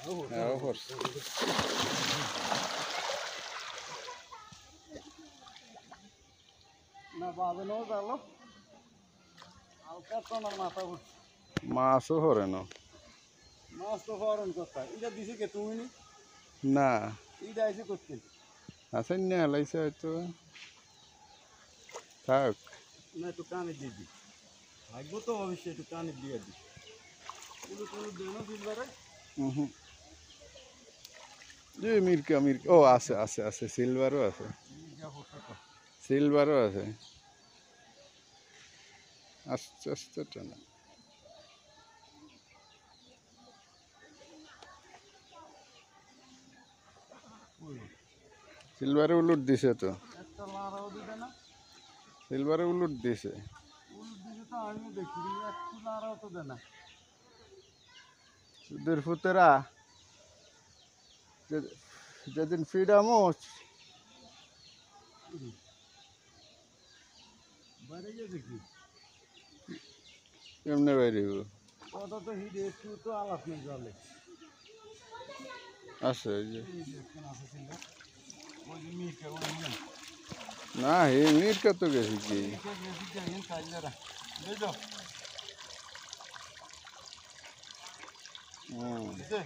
of course. না বাজে no জালো হালকা তো না মাথা উঠছে মাছও হরে না মাছ তো ফরন কথা এটা দিছে কে তুমি নি না এটা আইছে করতে আসেন না লাইছে হয়তো থাক না একটু কানে দিয়ে দি ভাগবো তো অবশ্যই একটু কানে দিয়ে দি পুরো পুরো দেনো দিলবারে হুম যে মিরকা ও আছে সিলভারও আছে সিলভারও আছে আস্তে আস্তে টানা সিলভারে উলুট দিছে তো একটা লারাও দিবে না সিলভারে উলুট দিছে উল দিছে তো আমি দেখি একটু লারাও তো দেয় না সুদের ফুতেরা যেদিন ফিডামো বাইরে গিয়ে দেখি কেমনে বাইরে কত তো হিডে একটু তো আলাপ নেই জলে আছে ওই যে ওই যে মিরকে ওই নিয়ে না হে মিরকা তো গেছি কি গেছি যাইন কাইলারা বুঝছো বুঝছে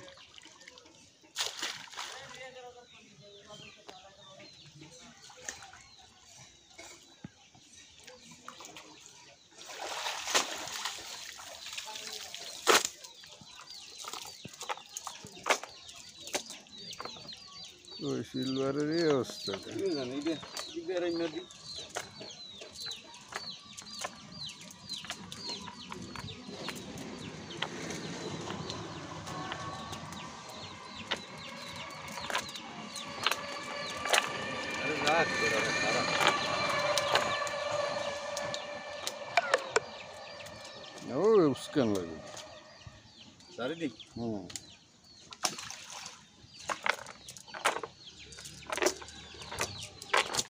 ওই সিলভারের এই অবস্থা জানি এটা বেরাই নদী ও উস্কান লাগে চারিদিক হুম